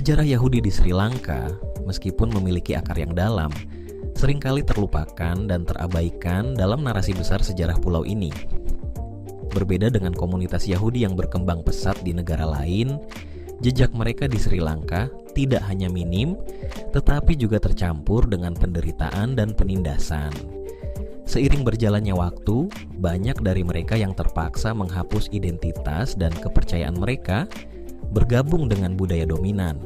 Sejarah Yahudi di Sri Lanka, meskipun memiliki akar yang dalam, seringkali terlupakan dan terabaikan dalam narasi besar sejarah pulau ini. Berbeda dengan komunitas Yahudi yang berkembang pesat di negara lain, jejak mereka di Sri Lanka tidak hanya minim, tetapi juga tercampur dengan penderitaan dan penindasan. Seiring berjalannya waktu, banyak dari mereka yang terpaksa menghapus identitas dan kepercayaan mereka, bergabung dengan budaya dominan,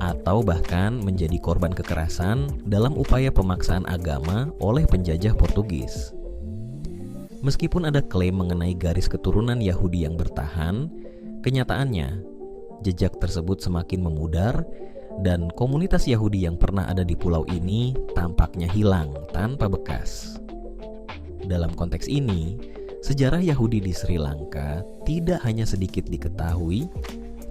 atau bahkan menjadi korban kekerasan dalam upaya pemaksaan agama oleh penjajah Portugis. Meskipun ada klaim mengenai garis keturunan Yahudi yang bertahan, kenyataannya jejak tersebut semakin memudar dan komunitas Yahudi yang pernah ada di pulau ini tampaknya hilang tanpa bekas. Dalam konteks ini, sejarah Yahudi di Sri Lanka tidak hanya sedikit diketahui,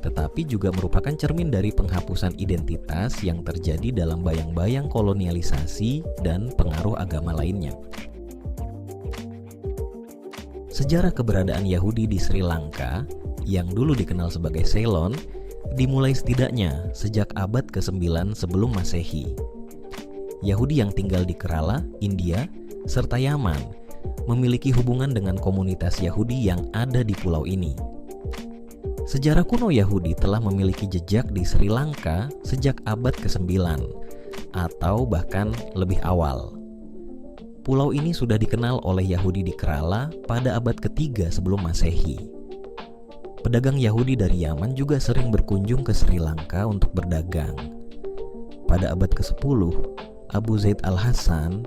tetapi juga merupakan cermin dari penghapusan identitas yang terjadi dalam bayang-bayang kolonialisasi dan pengaruh agama lainnya. Sejarah keberadaan Yahudi di Sri Lanka, yang dulu dikenal sebagai Ceylon, dimulai setidaknya sejak abad ke-9 sebelum Masehi. Yahudi yang tinggal di Kerala, India, serta Yaman memiliki hubungan dengan komunitas Yahudi yang ada di pulau ini. Sejarah kuno Yahudi telah memiliki jejak di Sri Lanka sejak abad ke-9 atau bahkan lebih awal. Pulau ini sudah dikenal oleh Yahudi di Kerala pada abad ke-3 sebelum Masehi. Pedagang Yahudi dari Yaman juga sering berkunjung ke Sri Lanka untuk berdagang. Pada abad ke-10, Abu Zaid al-Hasan,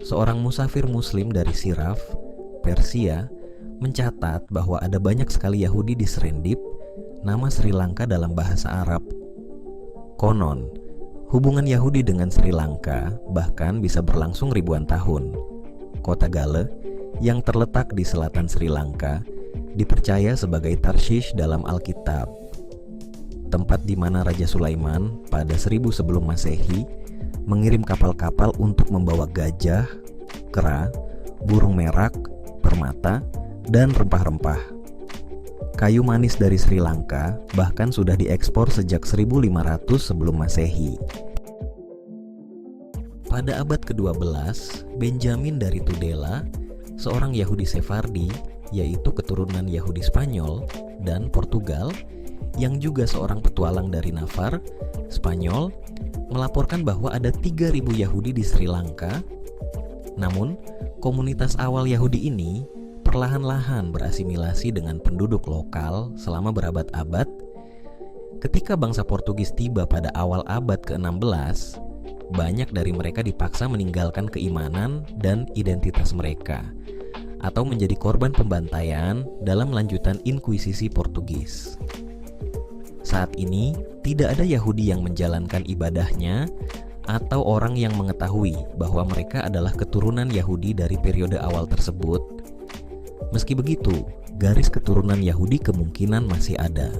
seorang musafir muslim dari Siraf, Persia, mencatat bahwa ada banyak sekali Yahudi di Serendip, nama Sri Lanka dalam bahasa Arab. Konon, hubungan Yahudi dengan Sri Lanka bahkan bisa berlangsung ribuan tahun. Kota Gale, yang terletak di selatan Sri Lanka, dipercaya sebagai Tarshish dalam Alkitab, tempat di mana Raja Sulaiman pada 1000 sebelum Masehi mengirim kapal-kapal untuk membawa gajah, kera, burung merak, permata, dan rempah-rempah. Kayu manis dari Sri Lanka bahkan sudah diekspor sejak 1500 sebelum Masehi. Pada abad ke-12, Benjamin dari Tudela, seorang Yahudi Sefardi, yaitu keturunan Yahudi Spanyol dan Portugal, yang juga seorang petualang dari Nafar, Spanyol, melaporkan bahwa ada 3.000 Yahudi di Sri Lanka. Namun, komunitas awal Yahudi ini perlahan-lahan berasimilasi dengan penduduk lokal selama berabad-abad. Ketika bangsa Portugis tiba pada awal abad ke-16, banyak dari mereka dipaksa meninggalkan keimanan dan identitas mereka, atau menjadi korban pembantaian dalam lanjutan Inkuisisi Portugis. Saat ini, tidak ada Yahudi yang menjalankan ibadahnya atau orang yang mengetahui bahwa mereka adalah keturunan Yahudi dari periode awal tersebut. Meski begitu, garis keturunan Yahudi kemungkinan masih ada.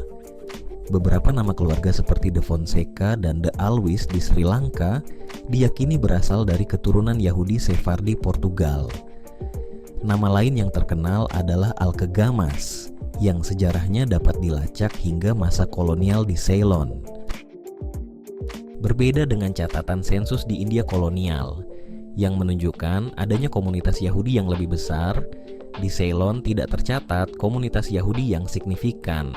Beberapa nama keluarga seperti De Fonseca dan De Alwis di Sri Lanka diyakini berasal dari keturunan Yahudi Sefardi Portugal. Nama lain yang terkenal adalah Alkegamas, yang sejarahnya dapat dilacak hingga masa kolonial di Ceylon. Berbeda dengan catatan sensus di India kolonial, yang menunjukkan adanya komunitas Yahudi yang lebih besar, di Ceylon tidak tercatat komunitas Yahudi yang signifikan.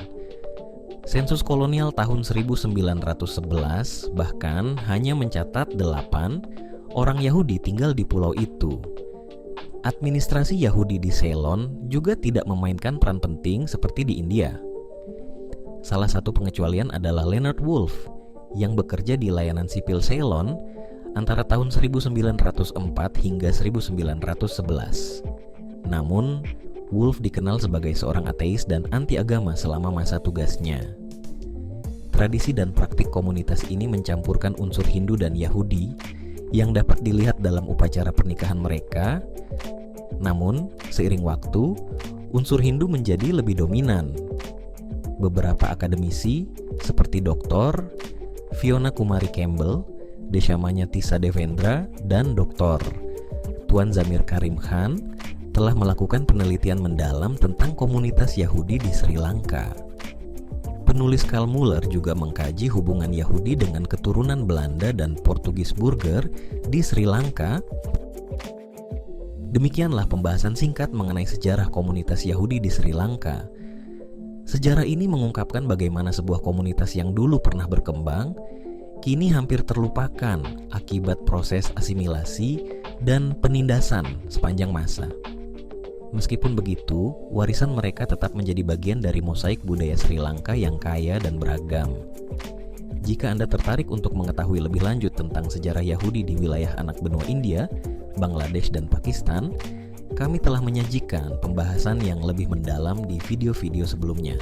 Sensus kolonial tahun 1911 bahkan hanya mencatat 8 orang Yahudi tinggal di pulau itu. Administrasi Yahudi di Ceylon juga tidak memainkan peran penting seperti di India. Salah satu pengecualian adalah Leonard Woolf yang bekerja di layanan sipil Ceylon antara tahun 1904 hingga 1911. Namun, Woolf dikenal sebagai seorang ateis dan anti-agama selama masa tugasnya. Tradisi dan praktik komunitas ini mencampurkan unsur Hindu dan Yahudi yang dapat dilihat dalam upacara pernikahan mereka. Namun, seiring waktu, unsur Hindu menjadi lebih dominan. Beberapa akademisi seperti Dr. Fiona Kumari Campbell, Deshamanya Tisa Devendra, dan Dr. Tuan Zamir Karim Khan telah melakukan penelitian mendalam tentang komunitas Yahudi di Sri Lanka. Penulis Karl Muller juga mengkaji hubungan Yahudi dengan keturunan Belanda dan Portugis Burger di Sri Lanka. Demikianlah pembahasan singkat mengenai sejarah komunitas Yahudi di Sri Lanka. Sejarah ini mengungkapkan bagaimana sebuah komunitas yang dulu pernah berkembang kini hampir terlupakan akibat proses asimilasi dan penindasan sepanjang masa. Meskipun begitu, warisan mereka tetap menjadi bagian dari mosaik budaya Sri Lanka yang kaya dan beragam. Jika Anda tertarik untuk mengetahui lebih lanjut tentang sejarah Yahudi di wilayah anak benua India, Bangladesh, dan Pakistan, kami telah menyajikan pembahasan yang lebih mendalam di video-video sebelumnya.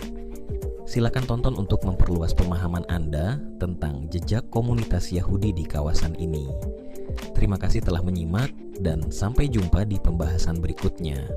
Silakan tonton untuk memperluas pemahaman Anda tentang jejak komunitas Yahudi di kawasan ini. Terima kasih telah menyimak dan sampai jumpa di pembahasan berikutnya.